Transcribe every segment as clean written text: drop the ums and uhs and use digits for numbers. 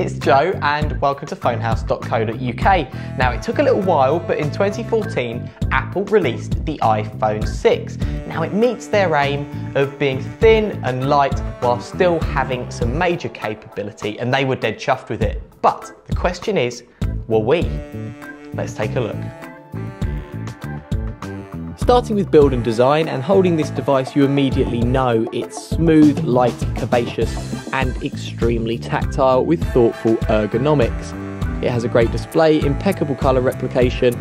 it's Joe and welcome to Fonehouse.co.uk. Now it took a little while, but in 2014 Apple released the iPhone 6. Now it meets their aim of being thin and light while still having some major capability, and they were dead chuffed with it. But the question is, were we? Let's take a look. Starting with build and design, and holding this device you immediately know it's smooth, light, curvaceous and extremely tactile with thoughtful ergonomics. It has a great display, impeccable colour replication,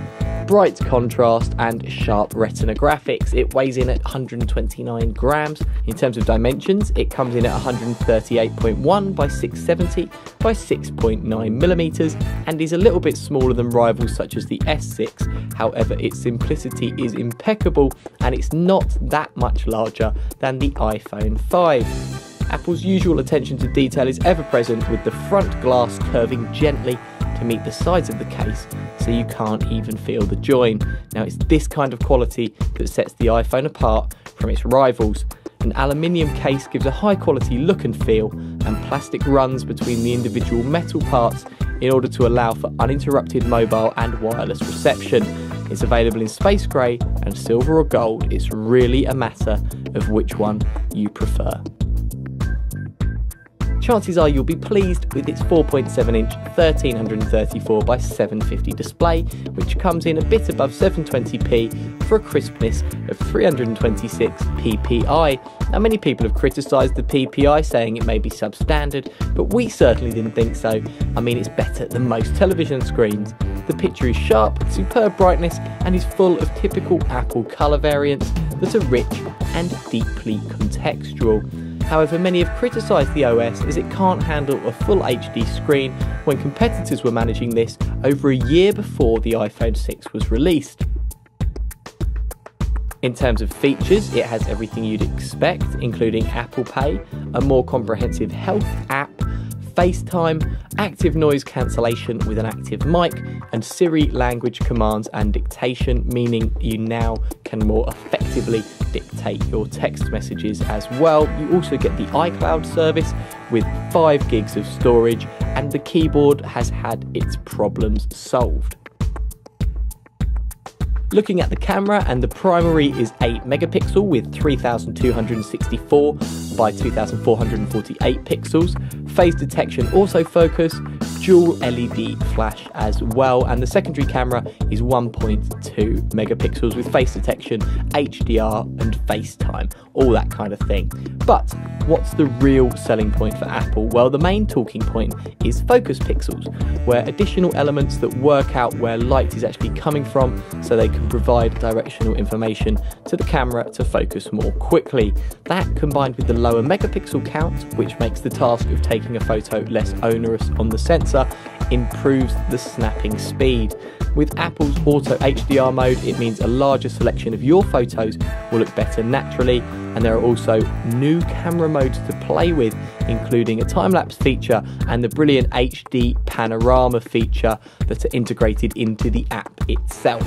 bright contrast and sharp retina graphics. It weighs in at 129 grams. In terms of dimensions, it comes in at 138.1 by 670 by 6.9 millimeters and is a little bit smaller than rivals such as the S6. However, its simplicity is impeccable and it's not that much larger than the iPhone 5. Apple's usual attention to detail is ever present, with the front glass curving gently to meet the sides of the case so you can't even feel the join. Now it's this kind of quality that sets the iPhone apart from its rivals. An aluminium case gives a high quality look and feel, and plastic runs between the individual metal parts in order to allow for uninterrupted mobile and wireless reception. It's available in space grey and silver or gold. It's really a matter of which one you prefer. Chances are you'll be pleased with its 4.7-inch 1334 by 750 display, which comes in a bit above 720p for a crispness of 326 ppi. Now, many people have criticised the PPI, saying it may be substandard, but we certainly didn't think so. I mean, it's better than most television screens. The picture is sharp, superb brightness, and is full of typical Apple colour variants that are rich and deeply contextual. However, many have criticised the OS as it can't handle a full HD screen when competitors were managing this over a year before the iPhone 6 was released. In terms of features, it has everything you'd expect, including Apple Pay, a more comprehensive health app, FaceTime, active noise cancellation with an active mic, and Siri language commands and dictation, meaning you now can more effectively dictate your text messages as well. You also get the iCloud service with 5 gigs of storage, and the keyboard has had its problems solved. Looking at the camera, and the primary is 8 megapixel with 3264 by 2448 pixels, phase detection autofocus, dual LED flash as well, and the secondary camera is 1.2 megapixels with face detection, HDR and FaceTime, all that kind of thing. But what's the real selling point for Apple? Well, the main talking point is focus pixels, where additional elements that work out where light is actually coming from so they can provide directional information to the camera to focus more quickly. That, combined with the lower megapixel count, which makes the task of taking a photo less onerous on the sensor, improves the snapping speed. With Apple's Auto HDR mode, it means a larger selection of your photos will look better naturally, and there are also new camera modes to play with, including a time-lapse feature and the brilliant HD panorama feature that are integrated into the app itself.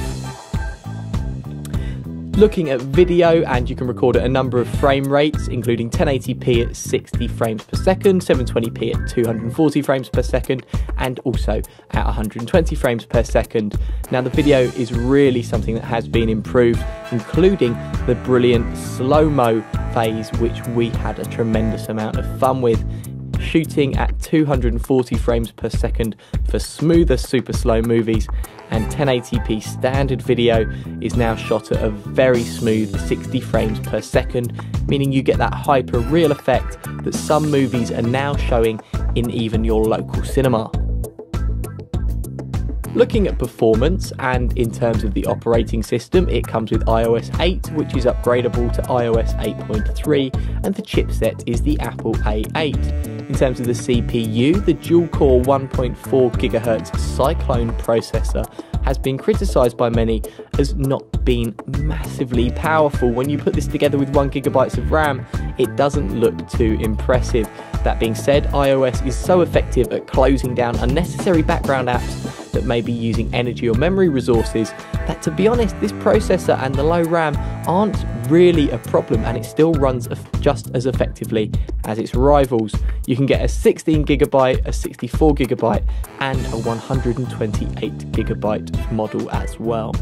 Looking at video, and you can record at a number of frame rates, including 1080p at 60 frames per second, 720p at 240 frames per second, and also at 120 frames per second. Now, the video is really something that has been improved, including the brilliant slow-mo phase, which we had a tremendous amount of fun with. Shooting at 240 frames per second for smoother super slow movies, and 1080p standard video is now shot at a very smooth 60 frames per second, meaning you get that hyper real effect that some movies are now showing in even your local cinema. Looking at performance, and in terms of the operating system, it comes with iOS 8, which is upgradable to iOS 8.3, and the chipset is the Apple A8. In terms of the CPU, the dual-core 1.4 GHz Cyclone processor has been criticised by many as not being massively powerful. When you put this together with 1 GB of RAM, it doesn't look too impressive. That being said, iOS is so effective at closing down unnecessary background apps that may be using energy or memory resources that, to be honest, this processor and the low RAM aren't really a problem, and it still runs just as effectively as its rivals. You can get a 16GB, a 64GB and a 128GB model as well.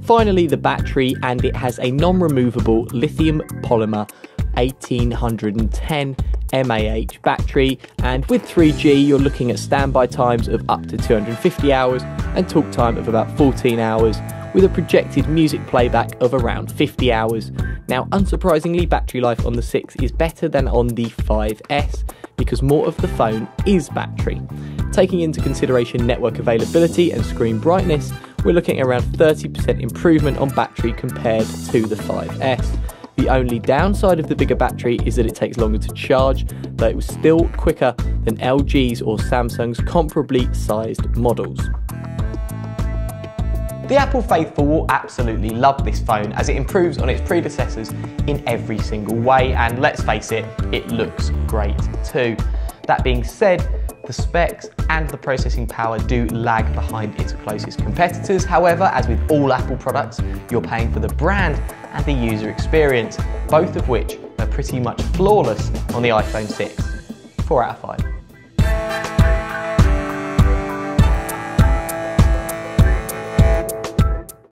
Finally, the battery, and it has a non-removable lithium polymer 1810 mAh battery, and with 3G you're looking at standby times of up to 250 hours and talk time of about 14 hours, with a projected music playback of around 50 hours. Now, unsurprisingly, battery life on the 6 is better than on the 5S because more of the phone is battery. Taking into consideration network availability and screen brightness, we're looking at around 30% improvement on battery compared to the 5S. The only downside of the bigger battery is that it takes longer to charge, though it was still quicker than LG's or Samsung's comparably sized models. The Apple faithful will absolutely love this phone as it improves on its predecessors in every single way, and let's face it, it looks great too. That being said, the specs and the processing power do lag behind its closest competitors. However, as with all Apple products, you're paying for the brand and the user experience, both of which are pretty much flawless on the iPhone 6. 4 out of 5.